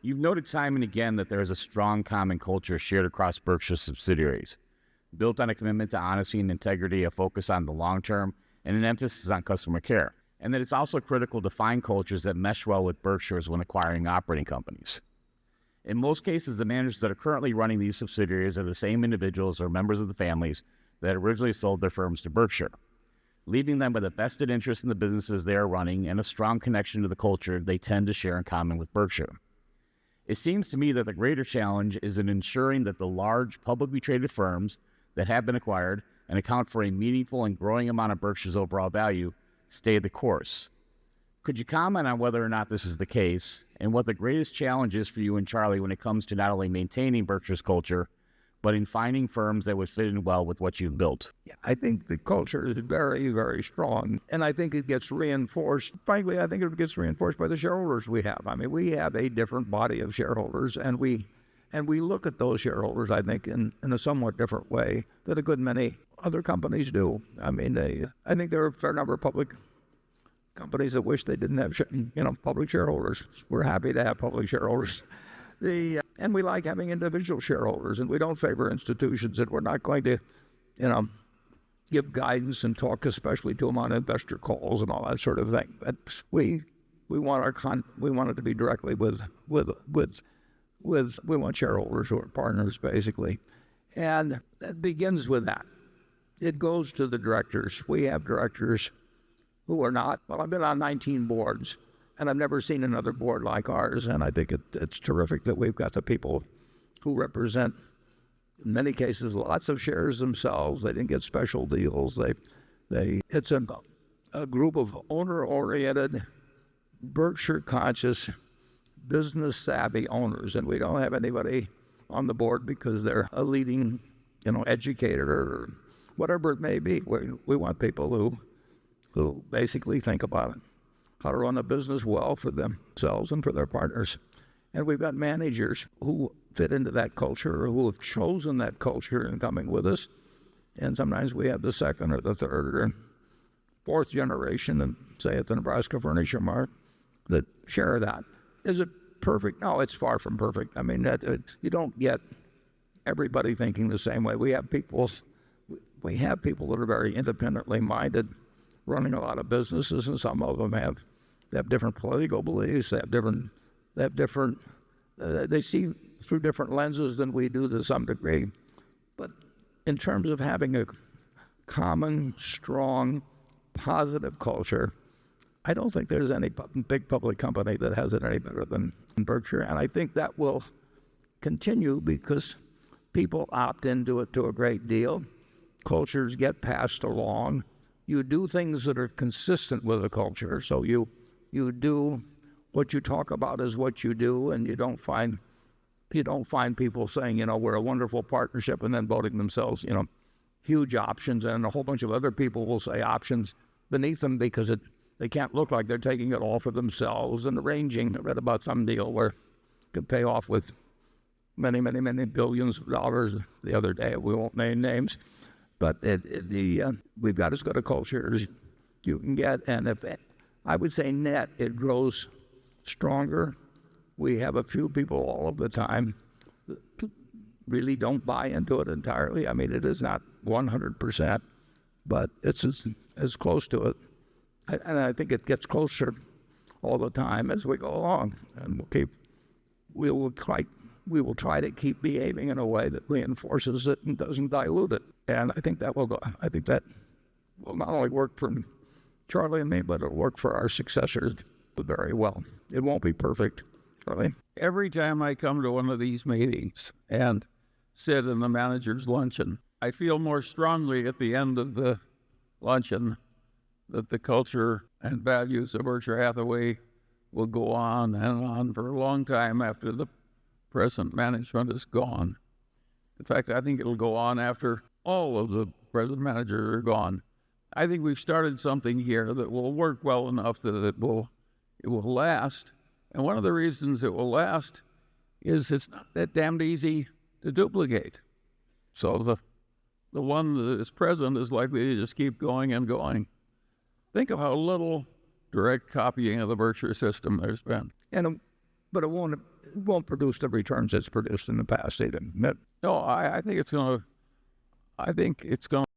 You've noted time and again that there is a strong common culture shared across Berkshire subsidiaries, built on a commitment to honesty and integrity, a focus on the long term, and an emphasis on customer care, and that it's also critical to find cultures that mesh well with Berkshire's when acquiring operating companies. In most cases, the managers that are currently running these subsidiaries are the same individuals or members of the families that originally sold their firms to Berkshire, leaving them with a vested interest in the businesses they are running and a strong connection to the culture they tend to share in common with Berkshire. It seems to me that the greater challenge is in ensuring that the large publicly traded firms that have been acquired and account for a meaningful and growing amount of Berkshire's overall value stay the course. Could you comment on whether or not this is the case, and what the greatest challenge is for you and Charlie when it comes to not only maintaining Berkshire's culture, but in finding firms that would fit in well with what you've built? Yeah, I think the culture is very, very strong, and I think it gets reinforced. Frankly, I think it gets reinforced by the shareholders we have. I mean, we have a different body of shareholders, and we look at those shareholders, I think, in a somewhat different way that a good many other companies do. I mean, I think there are a fair number of public companies that wish they didn't have, public shareholders. We're happy to have public shareholders. And we like having individual shareholders, and we don't favor institutions, and we're not going to, give guidance and talk especially to them on investor calls and all that sort of thing. But we want it to be directly with we want shareholders who are partners, basically. And that begins with that. It goes to the directors. We have directors who are not, well, I've been on 19 boards, and I've never seen another board like ours, and I think it's terrific that we've got the people who represent, in many cases, lots of shares themselves. They didn't get special deals. It's a group of owner-oriented, Berkshire-conscious, business-savvy owners, and we don't have anybody on the board because they're a leading, educator or whatever it may be. We want people who basically think about it, how to run a business well for themselves and for their partners. And we've got managers who fit into that culture or who have chosen that culture in coming with us. And sometimes we have the second or the third or fourth generation, and say at the Nebraska Furniture Mart, that share that. Is it perfect? No, it's far from perfect. I mean, you don't get everybody thinking the same way. We have people that are very independently minded, running a lot of businesses, and some of them have different political beliefs. They see through different lenses than we do to some degree. But in terms of having a common, strong, positive culture, I don't think there's any big public company that has it any better than Berkshire. And I think that will continue because people opt into it to a great deal. Cultures get passed along. You do things that are consistent with the culture. So you do what you talk about is what you do, and you don't find people saying, we're a wonderful partnership, and then voting themselves, huge options, and a whole bunch of other people will say options beneath them because they can't look like they're taking it all for themselves and arranging. I read about some deal where it could pay off with many, many, many billions of dollars the other day. We won't name names. But we've got as good a culture as you can get. And I would say net, it grows stronger. We have a few people all of the time that really don't buy into it entirely. I mean, it is not 100%, but it's as close to it. And I think it gets closer all the time as we go along. And we will try to keep behaving in a way that reinforces it and doesn't dilute it. And I think that will not only work for Charlie and me, but it'll work for our successors very well. It won't be perfect, Charlie. Every time I come to one of these meetings and sit in the manager's luncheon, I feel more strongly at the end of the luncheon that the culture and values of Berkshire Hathaway will go on and on for a long time after the present management is gone. In fact, I think it'll go on after all of the present managers are gone. I think we've started something here that will work well enough that it will last. And one of the reasons it will last is it's not that damned easy to duplicate. So the one that is present is likely to just keep going and going. Think of how little direct copying of the Berkshire system there's been. And but it won't produce the returns it's produced in the past either. No, I think it's going to